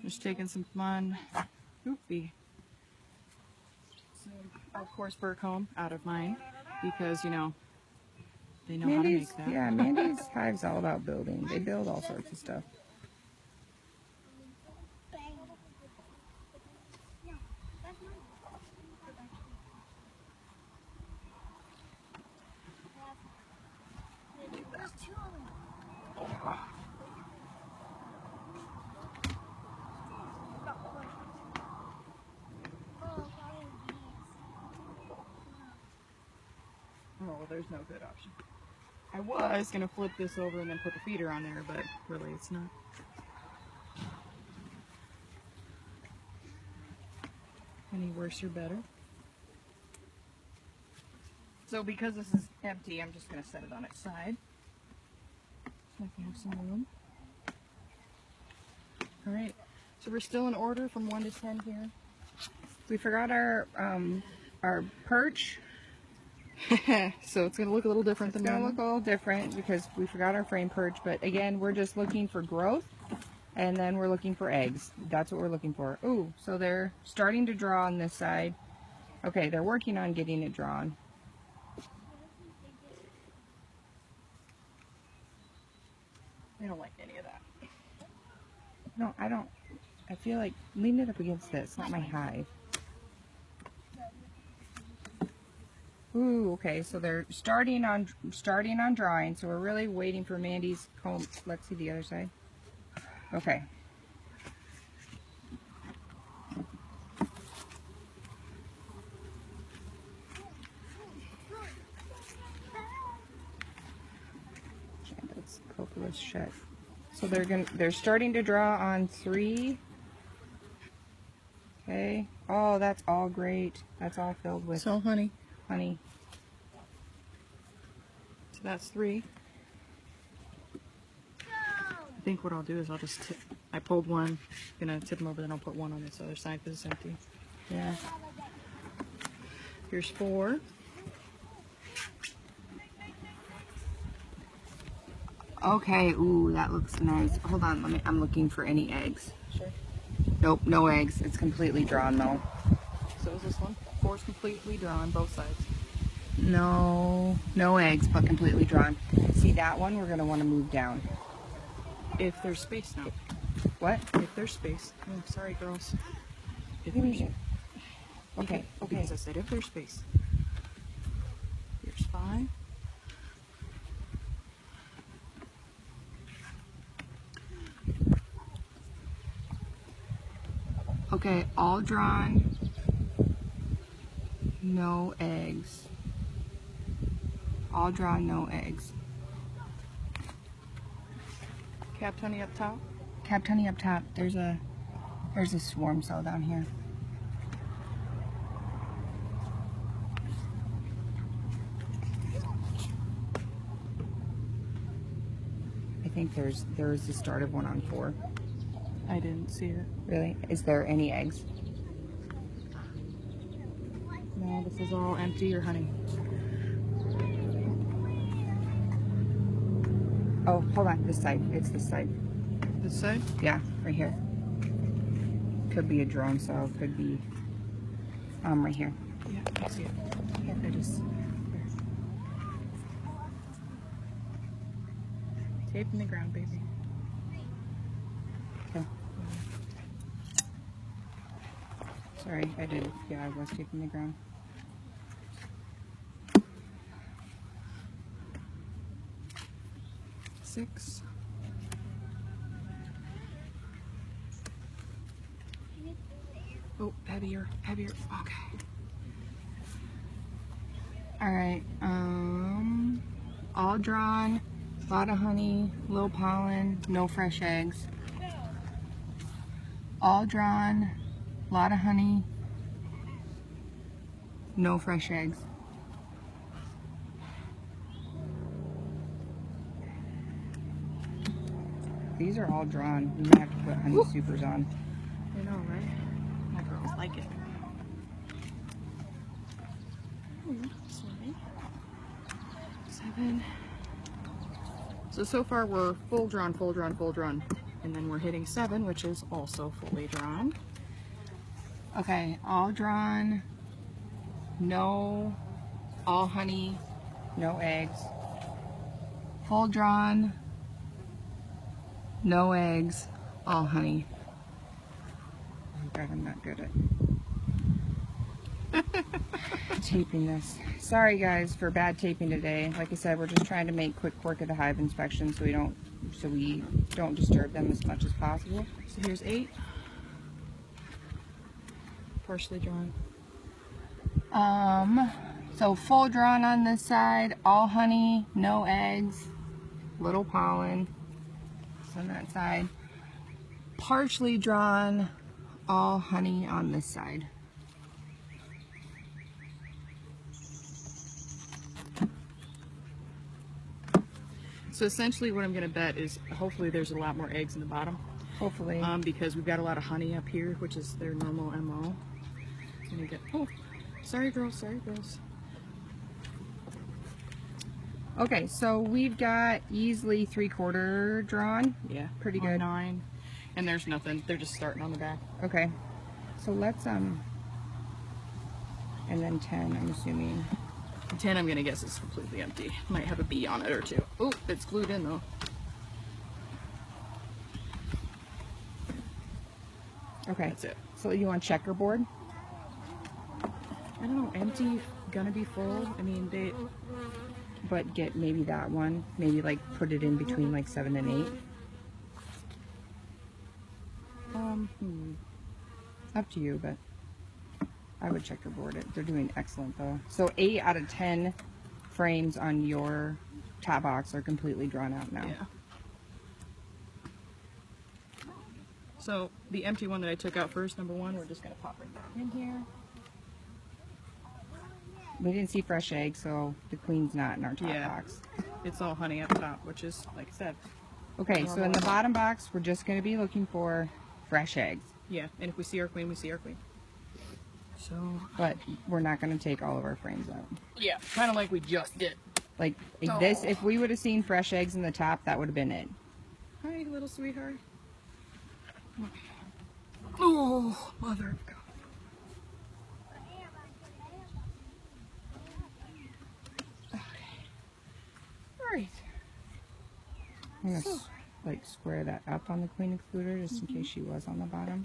Just taking some fun. Oopie. So, of course, fur comb out of mine because, you know, they know how to make that. Yeah, Mandy's hive's all about building. They build all sorts of stuff. Oh, well, there's no good option. I was going to flip this over and then put the feeder on there, but really it's not. Any worse or better. So because this is empty, I'm just going to set it on its side. So I can have some room. Alright, so we're still in order from 1 to 10 here. We forgot our perch. So it's going to look a little different than It's going to normal. look a little different because we forgot our frame perch, but again, we're just looking for growth, and then we're looking for eggs. That's what we're looking for. Ooh, so they're starting to draw on this side. Okay, they're working on getting it drawn. I don't like any of that. No, I don't. I feel like lean it up against this, not my hive. Ooh, okay, so they're starting on drawing, so we're really waiting for Mandy's comb. Let's see the other side. Okay. That's copious shut. So they're starting to draw on 3. Okay. Oh, that's all great. That's all filled with honey. honey. So that's 3. I think what I'll do is I'll just tip. I pulled one, gonna tip them over, then I'll put one on this other side because it's empty. Yeah. Here's 4. Okay. Ooh, that looks nice. Hold on. I'm looking for any eggs. Sure. Nope, no eggs. It's completely drawn though. So is this one. 4's completely drawn, both sides. No eggs, but completely drawn. See that one? We're gonna want to move down. If there's space now. What? If there's space. Oh, sorry, girls. If there's Okay. Because I said if there's space. Here's 5. Okay, all drawn. No eggs. All drawn, no eggs. Capped honey up top. Capped honey up top. There's a swarm cell down here. I think there's the start of one on 4. I didn't see it. Really? Is there any eggs? No, this is all empty or honey. Oh, hold on. This side. It's this side. This side? Yeah, right here. Could be a drone cell. Could be right here. Yeah, I see it. Yeah, I just. Tape in the ground, baby. Okay. Sorry, I did. Yeah, I was taping the ground. Six. Oh, heavier, heavier. Okay. All right. All drawn. A lot of honey, low pollen, no fresh eggs. All drawn. A lot of honey, no fresh eggs. These are all drawn. We may have to put honey supers on. I know, right? My girls like it. Sorry. 7. So far we're full drawn, full drawn, full drawn. And then we're hitting 7, which is also fully drawn. Okay, all drawn, no, all honey, no eggs. Full drawn, no eggs, all honey. Oh God, I'm not good at taping this. Sorry guys for bad taping today. Like I said, we're just trying to make quick work of the hive inspection so we don't disturb them as much as possible. So here's 8. Partially drawn. So full drawn on this side, all honey, no eggs, little pollen. So on that side. Partially drawn, all honey on this side. So essentially what I'm going to bet is hopefully there's a lot more eggs in the bottom. Hopefully. Because we've got a lot of honey up here, which is their normal MO. Gonna get, oh, sorry girls, sorry girls. Okay, so we've got easily 3/4 drawn. Yeah, pretty on good. 9, and there's nothing. They're just starting on the back. Okay, so let's and then 10. I'm assuming. 10, I'm gonna guess is completely empty. Might have a bee on it or 2. Oh, it's glued in though. Okay, That's it. So you want checkerboard? I don't know. Empty, gonna be full. I mean, they. But get maybe that one. Maybe like put it in between like 7 and 8. Up to you, but I would checkerboard it. They're doing excellent though. So 8 out of 10 frames on your top box are completely drawn out now. Yeah. So the empty one that I took out first, number 1, we're just gonna pop right back in here. We didn't see fresh eggs, so the queen's not in our top box. It's all honey up top, which is, like I said. Okay, so in the bottom box, we're just going to be looking for fresh eggs. Yeah, and if we see our queen, we see our queen. So. But we're not going to take all of our frames out. Yeah, kind of like we just did. Like this, if we would have seen fresh eggs in the top, that would have been it. Hi, little sweetheart. Oh, mother of God. Alright. I'm going to like square that up on the queen excluder just in case she was on the bottom.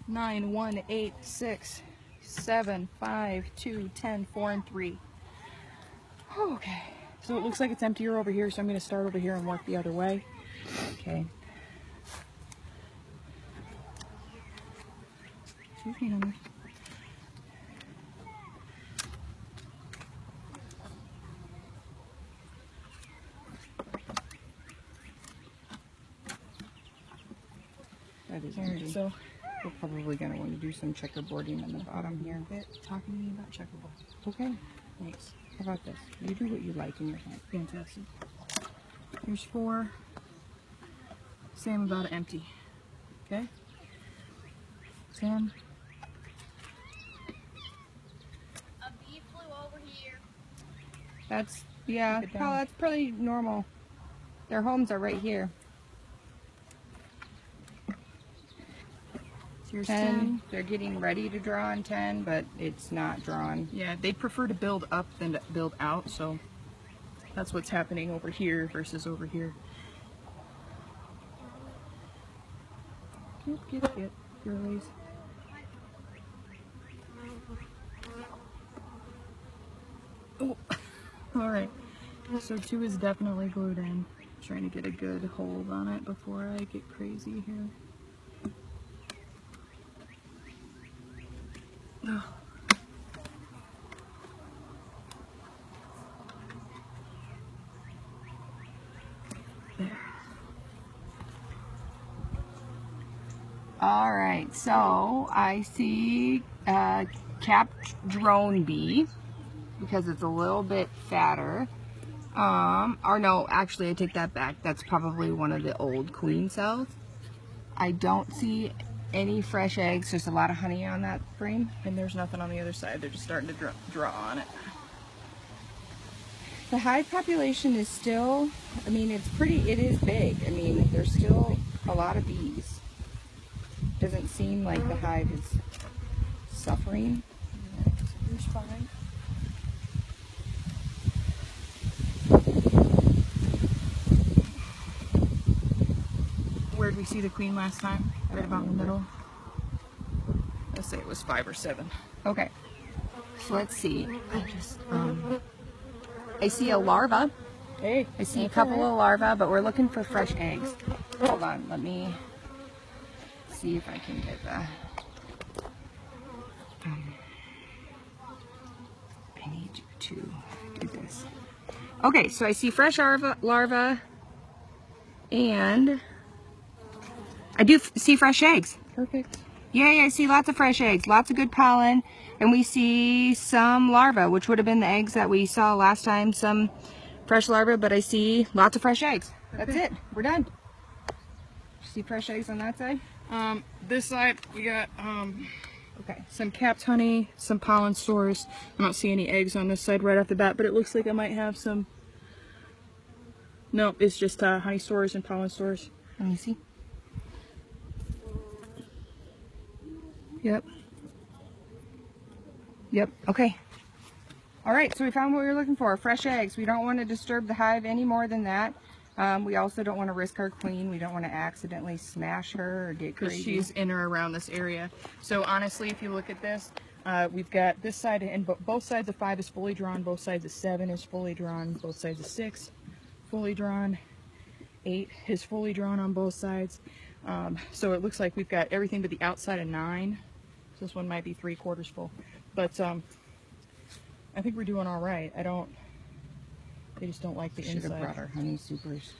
9, 1, 8, 6, 7, 5, 2, 10, 4, and 3. Okay. So it looks like it's emptier over here, so I'm going to start over here and work the other way. Okay. Excuse me, honey. That is Alright, empty. so we're probably going to want to do some checkerboarding on the bottom here. talking to me about checkerboard. Okay. Thanks. How about this? You do what you like in your head. Fantastic. Here's 4. Same about empty. Okay? 10. A bee flew over here. That's, yeah, Keep it down. that's pretty normal. Their homes are right here. Here's 10. They're getting ready to draw on 10, but it's not drawn. Yeah, they prefer to build up than to build out, so that's what's happening over here versus over here. Get, girlies. Oh, alright. So 2 is definitely glued in. Trying to get a good hold on it before I get crazy here. Oh. There. All right, so I see capped drone bee because it's a little bit fatter. Or no, actually I take that back. That's probably one of the old queen cells. I don't see any fresh eggs. There's a lot of honey on that frame. And there's nothing on the other side. They're just starting to draw on it. The hive population is still, I mean, it is big. I mean, there's still a lot of bees. Doesn't seem like the hive is suffering. It's fine. Where did we see the queen last time? Right about in the middle. Let's say it was 5 or 7. Okay, so let's see. I see a larva. Hey, I see a couple of larvae, but we're looking for fresh eggs. Hold on, let me see if I can get the. I need you to do this. Okay, so I see fresh larva, and I do see fresh eggs. perfect. Yay, I see lots of fresh eggs, lots of good pollen, and we see some larvae, which would have been the eggs that we saw last time, some fresh larvae, but I see lots of fresh eggs. That's it, we're done. See fresh eggs on that side? This side we got Okay. some capped honey, some pollen stores. I don't see any eggs on this side right off the bat, but it looks like I might have some. No, it's just honey stores and pollen stores. Let me see. Yep. Yep, okay. All right, so we found what we were looking for, fresh eggs. We don't want to disturb the hive any more than that. We also don't want to risk our queen. We don't want to accidentally smash her or get Because crazy. she's in or around this area. So honestly, if you look at this, we've got this side, and both sides of 5 is fully drawn, both sides of 7 is fully drawn, both sides of 6 fully drawn, 8 is fully drawn on both sides. So it looks like we've got everything but the outside of 9. So this one might be 3/4 full, but I think we're doing all right. They just don't like the Should inside. have brought our honey supers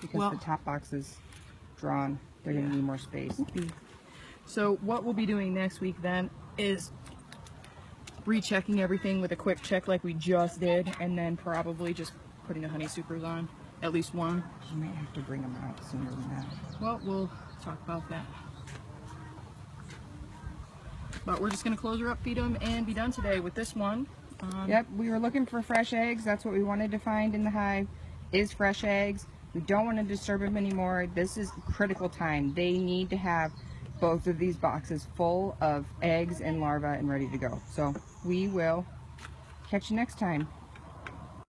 because Well, the top box is drawn. They're going to need more space. so what we'll be doing next week then is rechecking everything with a quick check like we just did, and then probably just putting the honey supers on, at least one. You might have to bring them out sooner than that. Well, we'll talk about that. But we're just going to close her up, feed them, and be done today with this one. Yep, we were looking for fresh eggs. That's what we wanted to find in the hive, is fresh eggs. We don't want to disturb them anymore. This is critical time. They need to have both of these boxes full of eggs and larvae and ready to go. So we will catch you next time.